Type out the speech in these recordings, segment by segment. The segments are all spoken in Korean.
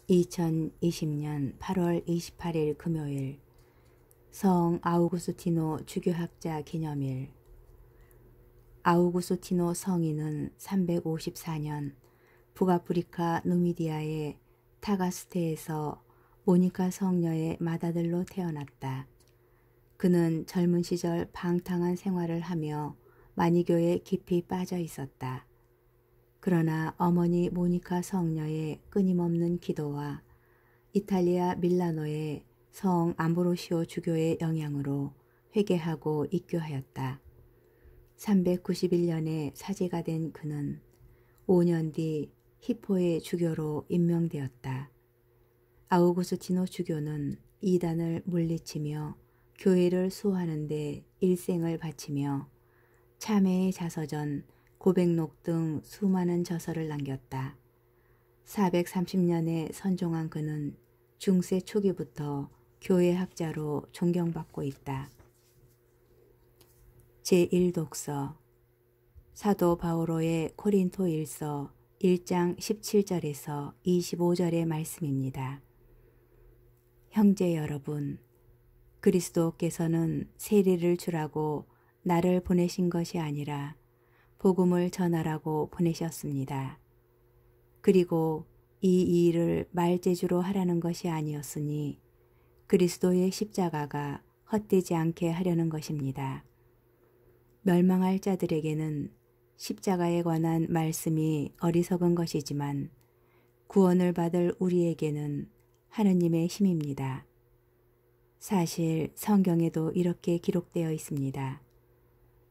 2020년 8월 28일 금요일 성 아우구스티노 주교학자 기념일. 아우구스티노 성인은 354년 북아프리카 누미디아의 타가스테에서 모니카 성녀의 맏아들로 태어났다. 그는 젊은 시절 방탕한 생활을 하며 마니교에 깊이 빠져 있었다. 그러나 어머니 모니카 성녀의 끊임없는 기도와 이탈리아 밀라노의 성 암브로시오 주교의 영향으로 회개하고 입교하였다. 391년에 사제가 된 그는 5년 뒤 히포의 주교로 임명되었다. 아우구스티노 주교는 이단을 물리치며 교회를 수호하는 데 일생을 바치며 참회의 자서전, 고백록 등 수많은 저서를 남겼다. 430년에 선종한 그는 중세 초기부터 교회 학자로 존경받고 있다. 제1독서 사도 바오로의 코린토 1서 1장 17절에서 25절의 말씀입니다. 형제 여러분, 그리스도께서는 세례를 주라고 나를 보내신 것이 아니라 복음을 전하라고 보내셨습니다. 그리고 이 일을 말재주로 하라는 것이 아니었으니 그리스도의 십자가가 헛되지 않게 하려는 것입니다. 멸망할 자들에게는 십자가에 관한 말씀이 어리석은 것이지만 구원을 받을 우리에게는 하느님의 힘입니다. 사실 성경에도 이렇게 기록되어 있습니다.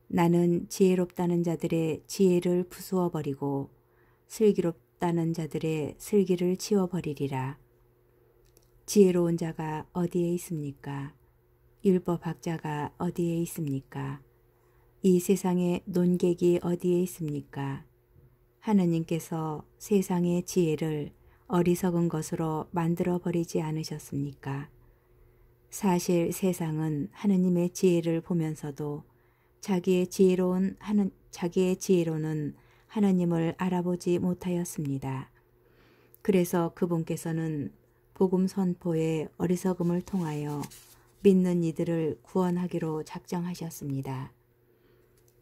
나는 지혜롭다는 자들의 지혜를 부수어 버리고 슬기롭다는 자들의 슬기를 치워버리리라. 지혜로운 자가 어디에 있습니까? 율법학자가 어디에 있습니까? 이 세상의 논객이 어디에 있습니까? 하느님께서 세상의 지혜를 어리석은 것으로 만들어 버리지 않으셨습니까? 사실 세상은 하느님의 지혜를 보면서도 자기의 지혜로는 하나님을 알아보지 못하였습니다. 그래서 그분께서는 복음 선포의 어리석음을 통하여 믿는 이들을 구원하기로 작정하셨습니다.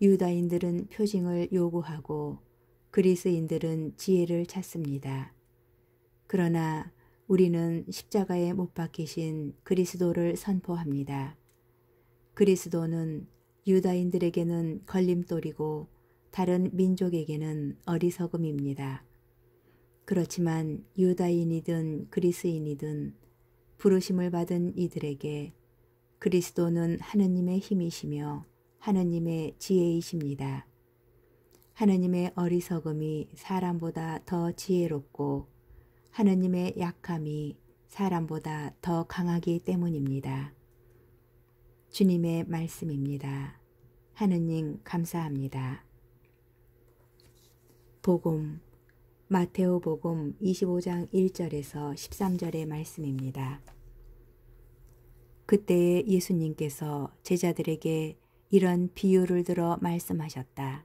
유다인들은 표징을 요구하고 그리스인들은 지혜를 찾습니다. 그러나 우리는 십자가에 못 박히신 그리스도를 선포합니다. 그리스도는 유다인들에게는 걸림돌이고 다른 민족에게는 어리석음입니다. 그렇지만 유다인이든 그리스인이든 부르심을 받은 이들에게 그리스도는 하느님의 힘이시며 하느님의 지혜이십니다. 하느님의 어리석음이 사람보다 더 지혜롭고 하느님의 약함이 사람보다 더 강하기 때문입니다. 주님의 말씀입니다. 하느님 감사합니다. 복음 마테오복음 25장 1절에서 13절의 말씀입니다. 그때에 예수님께서 제자들에게 이런 비유를 들어 말씀하셨다.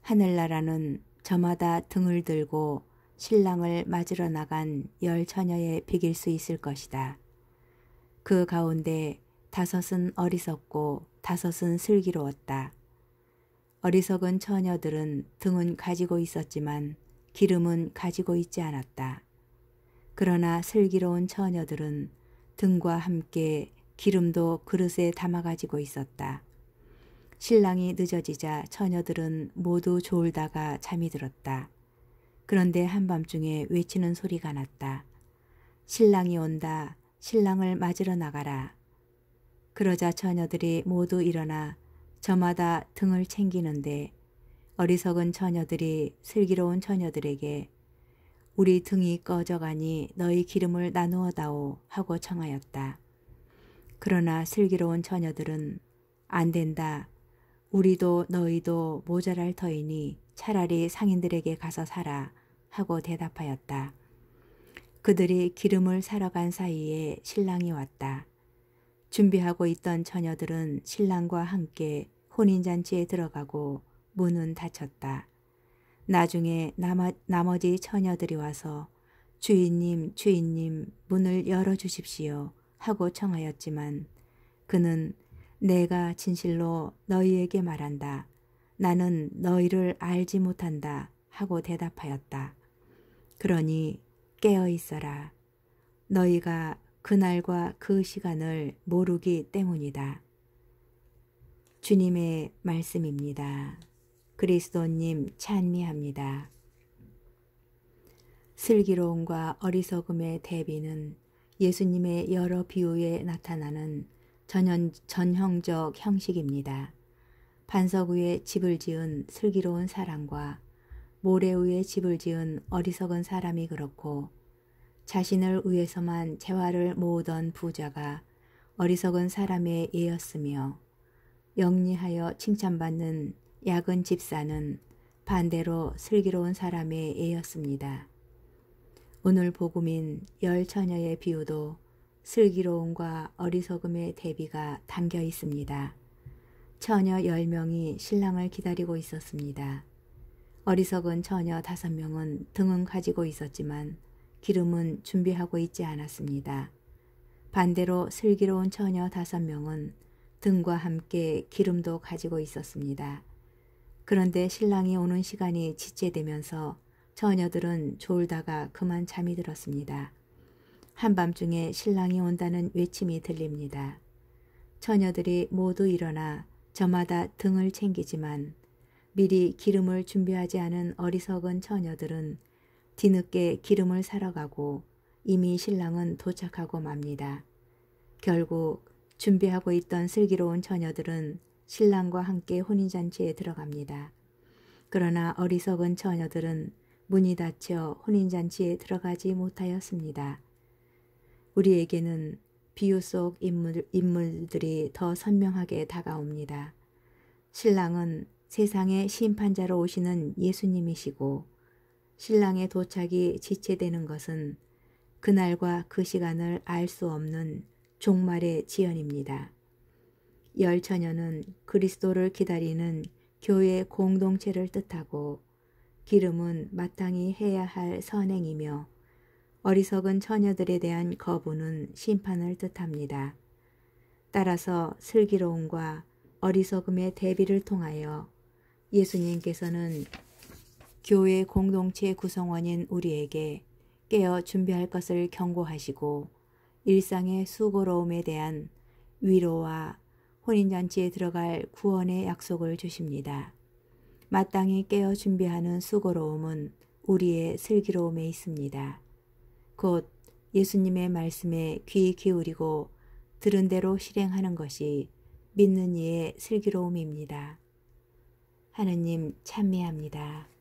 하늘나라는 저마다 등을 들고 신랑을 맞으러 나간 10처녀에 비길 수 있을 것이다. 그 가운데 5은 어리석고 5은 슬기로웠다. 어리석은 처녀들은 등은 가지고 있었지만 기름은 가지고 있지 않았다. 그러나 슬기로운 처녀들은 등과 함께 기름도 그릇에 담아 가지고 있었다. 신랑이 늦어지자 처녀들은 모두 졸다가 잠이 들었다. 그런데 한밤중에 외치는 소리가 났다. 신랑이 온다. 신랑을 맞으러 나가라. 그러자 처녀들이 모두 일어나 저마다 등을 챙기는데 어리석은 처녀들이 슬기로운 처녀들에게 우리 등이 꺼져가니 너희 기름을 나누어 다오 하고 청하였다. 그러나 슬기로운 처녀들은 안 된다. 우리도 너희도 모자랄 터이니 차라리 상인들에게 가서 사라 하고 대답하였다. 그들이 기름을 사러 간 사이에 신랑이 왔다. 준비하고 있던 처녀들은 신랑과 함께 혼인잔치에 들어가고 문은 닫혔다. 나중에 나머지 처녀들이 와서 주인님, 주인님, 문을 열어주십시오 하고 청하였지만 그는 내가 진실로 너희에게 말한다. 나는 너희를 알지 못한다 하고 대답하였다. 그러니 깨어 있어라. 너희가 그날과 그 시간을 모르기 때문이다. 주님의 말씀입니다. 그리스도님 찬미합니다. 슬기로움과 어리석음의 대비는 예수님의 여러 비유에 나타나는 전형적 형식입니다. 반석 위에 집을 지은 슬기로운 사람과 모래 위에 집을 지은 어리석은 사람이 그렇고 자신을 위해서만 재화를 모으던 부자가 어리석은 사람의 예였으며 영리하여 칭찬받는 약은 집사는 반대로 슬기로운 사람의 예였습니다. 오늘 복음인 열 처녀의 비유도 슬기로움과 어리석음의 대비가 담겨 있습니다. 처녀 10명이 신랑을 기다리고 있었습니다. 어리석은 처녀 5명은 등은 가지고 있었지만 기름은 준비하고 있지 않았습니다. 반대로 슬기로운 처녀 5명은 등과 함께 기름도 가지고 있었습니다. 그런데 신랑이 오는 시간이 지체되면서 처녀들은 졸다가 그만 잠이 들었습니다. 한밤중에 신랑이 온다는 외침이 들립니다. 처녀들이 모두 일어나 저마다 등을 챙기지만 미리 기름을 준비하지 않은 어리석은 처녀들은 뒤늦게 기름을 사러 가고 이미 신랑은 도착하고 맙니다. 결국 준비하고 있던 슬기로운 처녀들은 신랑과 함께 혼인잔치에 들어갑니다. 그러나 어리석은 처녀들은 문이 닫혀 혼인잔치에 들어가지 못하였습니다. 우리에게는 비유 속 인물들이 더 선명하게 다가옵니다. 신랑은 세상의 심판자로 오시는 예수님이시고 신랑의 도착이 지체되는 것은 그날과 그 시간을 알 수 없는 종말의 지연입니다. 열 처녀는 그리스도를 기다리는 교회 공동체를 뜻하고 기름은 마땅히 해야 할 선행이며 어리석은 처녀들에 대한 거부는 심판을 뜻합니다. 따라서 슬기로움과 어리석음의 대비를 통하여 예수님께서는 교회 공동체 구성원인 우리에게 깨어 준비할 것을 경고하시고 일상의 수고로움에 대한 위로와 혼인잔치에 들어갈 구원의 약속을 주십니다. 마땅히 깨어 준비하는 수고로움은 우리의 슬기로움에 있습니다. 곧 예수님의 말씀에 귀 기울이고 들은 대로 실행하는 것이 믿는 이의 슬기로움입니다. 하느님 찬미합니다.